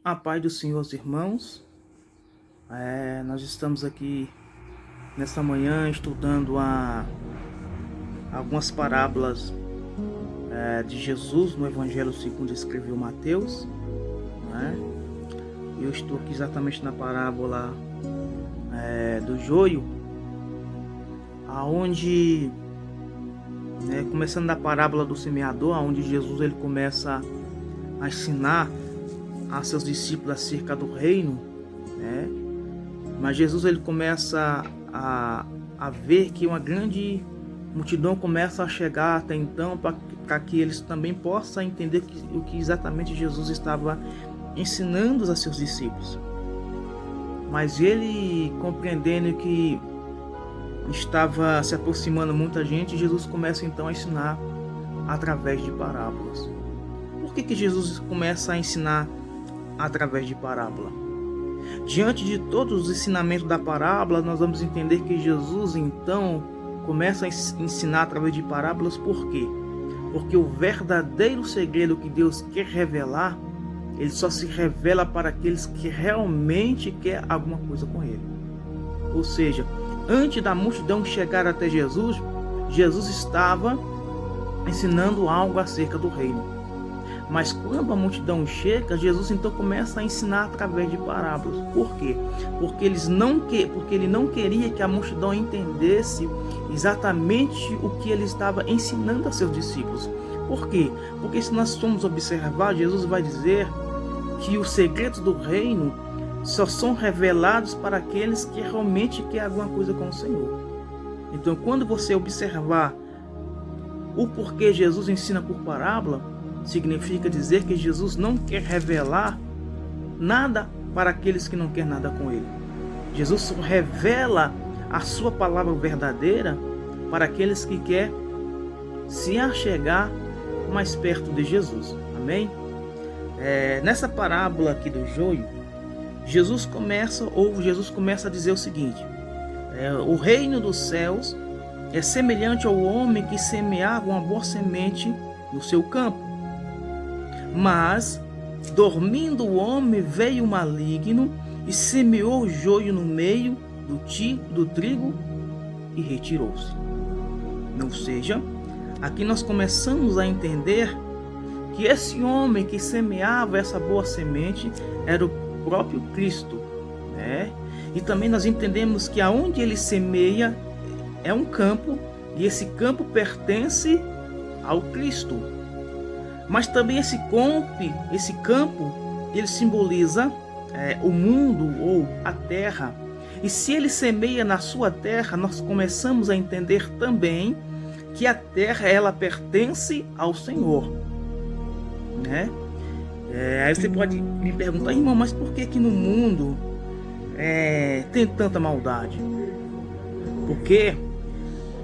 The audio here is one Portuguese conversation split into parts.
A paz do Senhor, irmãos. Nós estamos aqui nesta manhã estudando algumas parábolas de Jesus no Evangelho segundo escreveu Mateus. Eu estou aqui exatamente na parábola do joio, aonde, começando da parábola do semeador, onde Jesus ele começa a ensinar a seus discípulos acerca do reino, mas Jesus ele começa a ver que uma grande multidão começa a chegar até então, para que eles também possam entender o que exatamente Jesus estava ensinando a seus discípulos. Mas ele, compreendendo que estava se aproximando muita gente, Jesus começa então a ensinar através de parábolas. Por que Jesus começa a ensinar através de parábola? Diante de todos os ensinamentos da parábola, nós vamos entender que Jesus então começa a ensinar através de parábolas. Por quê? Porque o verdadeiro segredo que Deus quer revelar, ele só se revela para aqueles que realmente querem alguma coisa com ele. Ou seja, antes da multidão chegar até Jesus, Jesus estava ensinando algo acerca do reino. Mas quando a multidão chega, Jesus então começa a ensinar através de parábolas. Por quê? Porque ele não queria que a multidão entendesse exatamente o que ele estava ensinando a seus discípulos. Por quê? Porque se nós formos observar, Jesus vai dizer que os segredos do reino só são revelados para aqueles que realmente querem alguma coisa com o Senhor. Então, quando você observar o porquê Jesus ensina por parábola, significa dizer que Jesus não quer revelar nada para aqueles que não querem nada com ele. Jesus só revela a sua palavra verdadeira para aqueles que querem se achegar mais perto de Jesus. Amém? Nessa parábola aqui do joio, Jesus começa a dizer o seguinte: o reino dos céus é semelhante ao homem que semeava uma boa semente no seu campo. Mas, dormindo o homem, veio o maligno e semeou o joio no meio do trigo e retirou-se. Ou seja, aqui nós começamos a entender que esse homem que semeava essa boa semente era o próprio Cristo. E também nós entendemos que aonde ele semeia é um campo, e esse campo pertence ao Cristo. Mas também esse campo, ele simboliza o mundo ou a terra. E se ele semeia na sua terra, nós começamos a entender também que a terra ela pertence ao Senhor. Aí você pode me perguntar: irmão, mas por que no mundo tem tanta maldade? Porque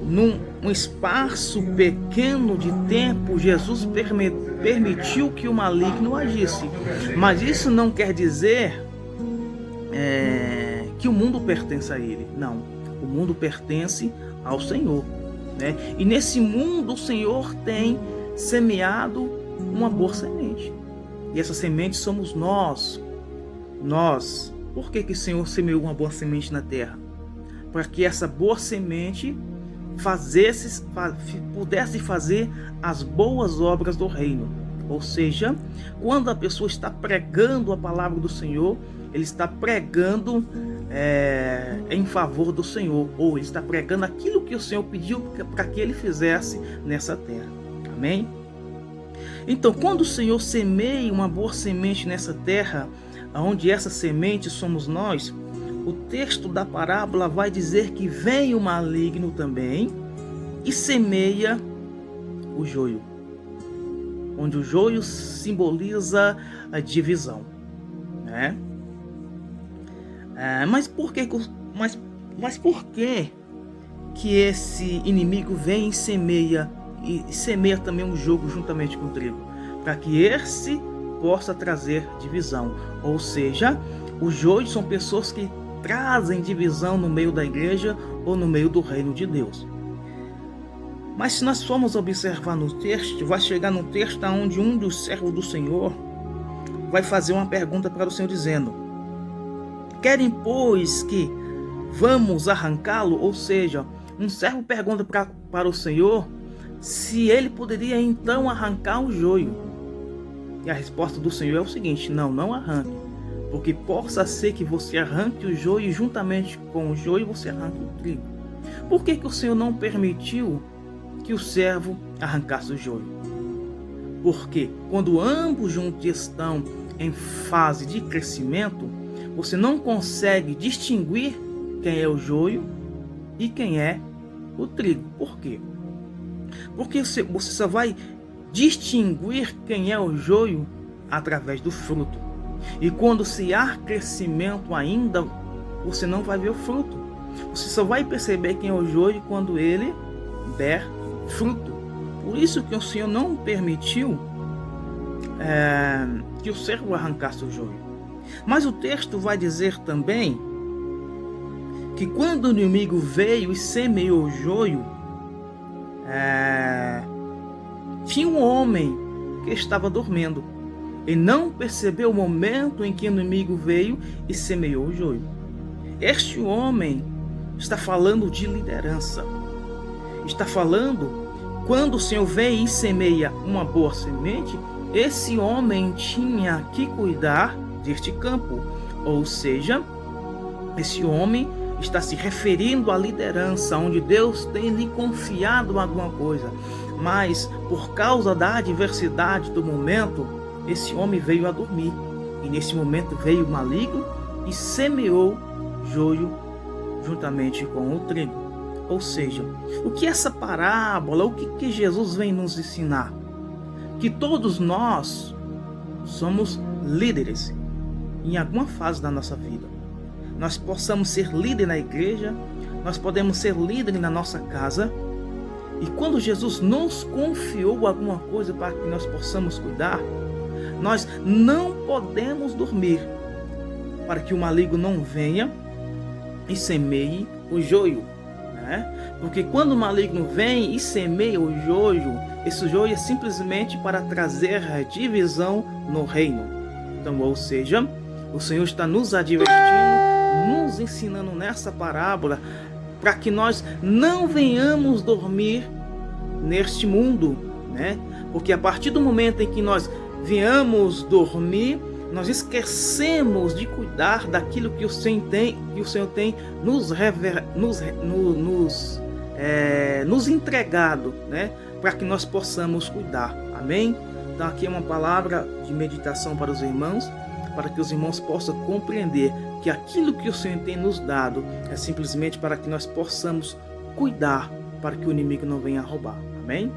num espaço pequeno de tempo, Jesus permitiu que o maligno agisse. Mas isso não quer dizer que o mundo pertence a ele. Não, o mundo pertence ao Senhor. E nesse mundo o Senhor tem semeado uma boa semente. E essa semente somos nós. Por que o Senhor semeou uma boa semente na terra? Para que essa boa semente pudesse fazer as boas obras do reino. Ou seja, quando a pessoa está pregando a palavra do Senhor, ele está pregando em favor do Senhor, ou ele está pregando aquilo que o Senhor pediu para que ele fizesse nessa terra. Amém? Então, quando o Senhor semeia uma boa semente nessa terra, onde essa semente somos nós, o texto da parábola vai dizer que vem o maligno também e semeia o joio, onde o joio simboliza a divisão. Mas por que esse inimigo vem e semeia também o joio juntamente com o trigo? Para que esse possa trazer divisão. Ou seja, o joio são pessoas que trazem divisão no meio da igreja ou no meio do reino de Deus. Mas se nós formos observar no texto, vai chegar no texto onde um dos servos do Senhor vai fazer uma pergunta para o Senhor dizendo: querem, pois, que vamos arrancá-lo? Ou seja, um servo pergunta para o Senhor se ele poderia então arrancar o joio. E a resposta do Senhor é o seguinte: não arranque, porque possa ser que você arranque o joio e juntamente com o joio você arranque o trigo. Por que o Senhor não permitiu que o servo arrancasse o joio? Porque quando ambos juntos estão em fase de crescimento, você não consegue distinguir quem é o joio e quem é o trigo. Por quê? Porque você só vai distinguir quem é o joio através do fruto. E quando se há crescimento ainda, você não vai ver o fruto. Você só vai perceber quem é o joio quando ele der fruto. Por isso que o Senhor não permitiu que o servo arrancasse o joio. Mas o texto vai dizer também que quando o inimigo veio e semeou o joio, tinha um homem que estava dormindo e não percebeu o momento em que o inimigo veio e semeou o joio. Este homem está falando de liderança. Está falando, quando o Senhor vem e semeia uma boa semente, esse homem tinha que cuidar deste campo. Ou seja, esse homem está se referindo à liderança, onde Deus tem lhe confiado alguma coisa. Mas, por causa da adversidade do momento, esse homem veio a dormir. E nesse momento veio o maligno e semeou joio juntamente com o trigo. Ou seja, o que essa parábola, o que Jesus vem nos ensinar? Que todos nós somos líderes em alguma fase da nossa vida. Nós possamos ser líderes na igreja, nós podemos ser líderes na nossa casa. E quando Jesus nos confiou alguma coisa para que nós possamos cuidar, nós não podemos dormir para que o maligno não venha e semeie o joio. Porque quando o maligno vem e semeia o joio, esse joio é simplesmente para trazer divisão no reino. Então, ou seja, o Senhor está nos advertindo, nos ensinando nessa parábola, para que nós não venhamos dormir neste mundo, Porque a partir do momento em que nós venhamos dormir, nós esquecemos de cuidar daquilo que o Senhor tem nos entregado, para que nós possamos cuidar. Amém? Então aqui é uma palavra de meditação para os irmãos, para que os irmãos possam compreender que aquilo que o Senhor tem nos dado é simplesmente para que nós possamos cuidar, para que o inimigo não venha roubar. Amém?